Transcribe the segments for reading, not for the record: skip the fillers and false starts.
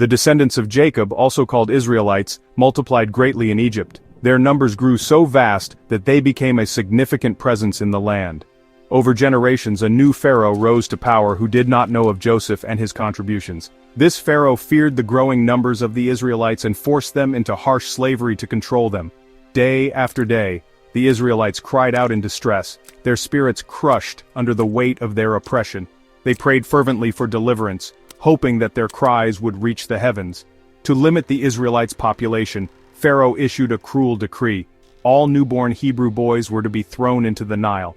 The descendants of Jacob, also called Israelites, multiplied greatly in Egypt. Their numbers grew so vast that they became a significant presence in the land. Over generations, a new pharaoh rose to power who did not know of Joseph and his contributions. This pharaoh feared the growing numbers of the Israelites and forced them into harsh slavery to control them. Day after day, the Israelites cried out in distress, their spirits crushed under the weight of their oppression. They prayed fervently for deliverance, hoping that their cries would reach the heavens. To limit the Israelites' population, Pharaoh issued a cruel decree. All newborn Hebrew boys were to be thrown into the Nile.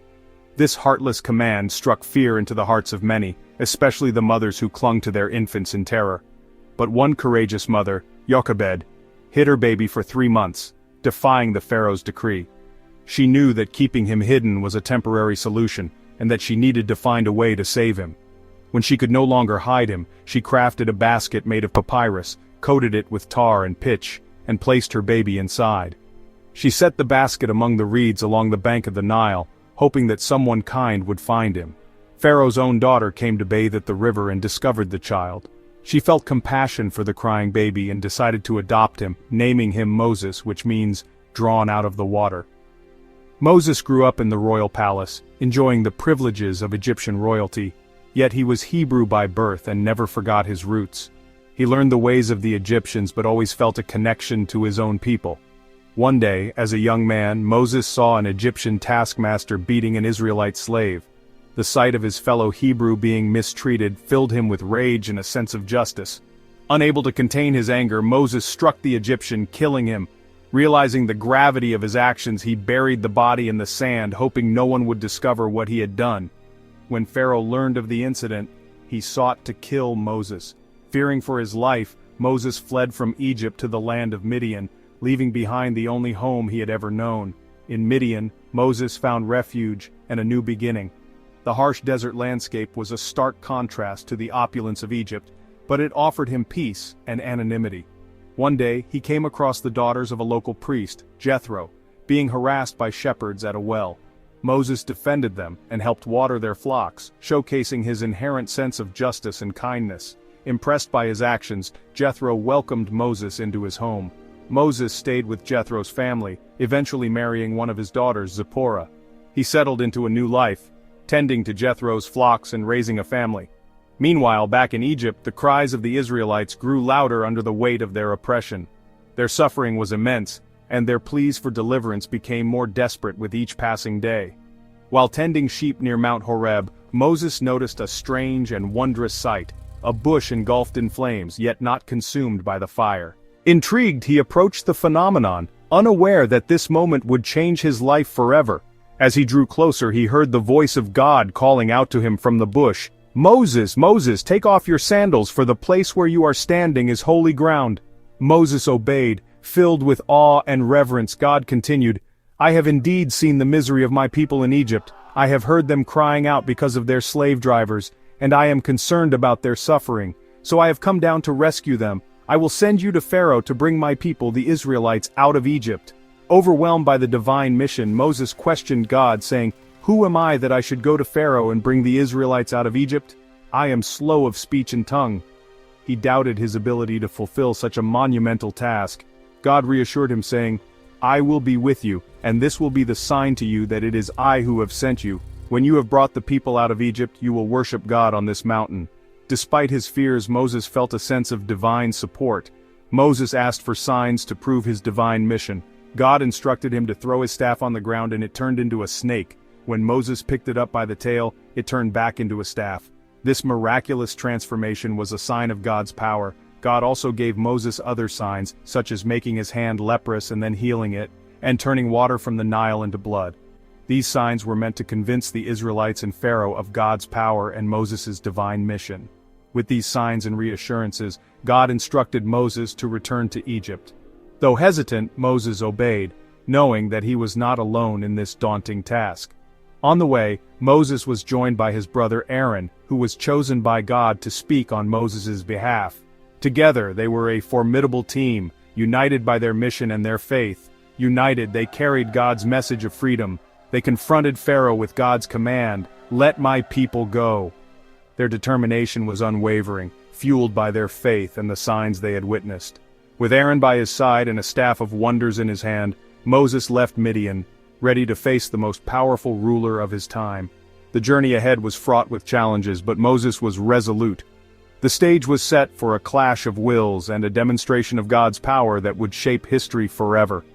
This heartless command struck fear into the hearts of many, especially the mothers who clung to their infants in terror. But one courageous mother, Jochebed, hid her baby for 3 months, defying the Pharaoh's decree. She knew that keeping him hidden was a temporary solution, and that she needed to find a way to save him. When she could no longer hide him, she crafted a basket made of papyrus, coated it with tar and pitch, and placed her baby inside. She set the basket among the reeds along the bank of the Nile, hoping that someone kind would find him. Pharaoh's own daughter came to bathe at the river and discovered the child. She felt compassion for the crying baby and decided to adopt him, naming him Moses, which means, drawn out of the water. Moses grew up in the royal palace, enjoying the privileges of Egyptian royalty, yet he was Hebrew by birth and never forgot his roots. He learned the ways of the Egyptians but always felt a connection to his own people. One day, as a young man, Moses saw an Egyptian taskmaster beating an Israelite slave. The sight of his fellow Hebrew being mistreated filled him with rage and a sense of justice. Unable to contain his anger, Moses struck the Egyptian, killing him. Realizing the gravity of his actions, he buried the body in the sand, hoping no one would discover what he had done. When Pharaoh learned of the incident, he sought to kill Moses. Fearing for his life, Moses fled from Egypt to the land of Midian, leaving behind the only home he had ever known. In Midian, Moses found refuge and a new beginning. The harsh desert landscape was a stark contrast to the opulence of Egypt, but it offered him peace and anonymity. One day, he came across the daughters of a local priest, Jethro, being harassed by shepherds at a well. Moses defended them and helped water their flocks, showcasing his inherent sense of justice and kindness. Impressed by his actions, Jethro welcomed Moses into his home. Moses stayed with Jethro's family, eventually marrying one of his daughters, Zipporah. He settled into a new life, tending to Jethro's flocks and raising a family. Meanwhile, back in Egypt, the cries of the Israelites grew louder under the weight of their oppression. Their suffering was immense, and their pleas for deliverance became more desperate with each passing day. While tending sheep near Mount Horeb, Moses noticed a strange and wondrous sight, a bush engulfed in flames, yet not consumed by the fire. Intrigued, he approached the phenomenon, unaware that this moment would change his life forever. As he drew closer, he heard the voice of God calling out to him from the bush, "Moses, Moses, take off your sandals, for the place where you are standing is holy ground." Moses obeyed. Filled with awe and reverence, God continued, "I have indeed seen the misery of my people in Egypt. I have heard them crying out because of their slave drivers, and I am concerned about their suffering. So I have come down to rescue them. I will send you to Pharaoh to bring my people, the Israelites, out of Egypt." Overwhelmed by the divine mission, Moses questioned God, saying, "Who am I that I should go to Pharaoh and bring the Israelites out of Egypt? I am slow of speech and tongue." He doubted his ability to fulfill such a monumental task. God reassured him, saying, "I will be with you, and this will be the sign to you that it is I who have sent you. When you have brought the people out of Egypt, you will worship God on this mountain." Despite his fears, Moses felt a sense of divine support. Moses asked for signs to prove his divine mission. God instructed him to throw his staff on the ground and it turned into a snake. When Moses picked it up by the tail, it turned back into a staff. This miraculous transformation was a sign of God's power. God also gave Moses other signs, such as making his hand leprous and then healing it, and turning water from the Nile into blood. These signs were meant to convince the Israelites and Pharaoh of God's power and Moses' divine mission. With these signs and reassurances, God instructed Moses to return to Egypt. Though hesitant, Moses obeyed, knowing that he was not alone in this daunting task. On the way, Moses was joined by his brother Aaron, who was chosen by God to speak on Moses' behalf. Together, they were a formidable team, united by their mission and their faith. United, they carried God's message of freedom. They confronted Pharaoh with God's command, "Let my people go." Their determination was unwavering, fueled by their faith and the signs they had witnessed. With Aaron by his side and a staff of wonders in his hand, Moses left Midian, ready to face the most powerful ruler of his time. The journey ahead was fraught with challenges, but Moses was resolute. The stage was set for a clash of wills and a demonstration of God's power that would shape history forever.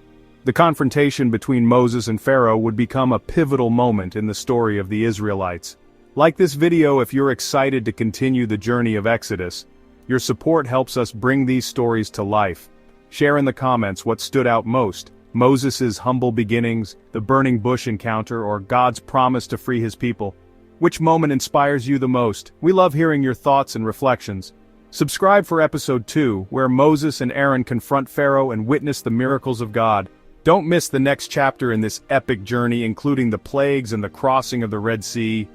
The confrontation between Moses and Pharaoh would become a pivotal moment in the story of the Israelites. Like this video if you're excited to continue the journey of Exodus. Your support helps us bring these stories to life. Share in the comments what stood out most: Moses' humble beginnings, the burning bush encounter, or God's promise to free his people. Which moment inspires you the most? We love hearing your thoughts and reflections. Subscribe for episode 2, where Moses and Aaron confront Pharaoh and witness the miracles of God. Don't miss the next chapter in this epic journey, including the plagues and the crossing of the Red Sea.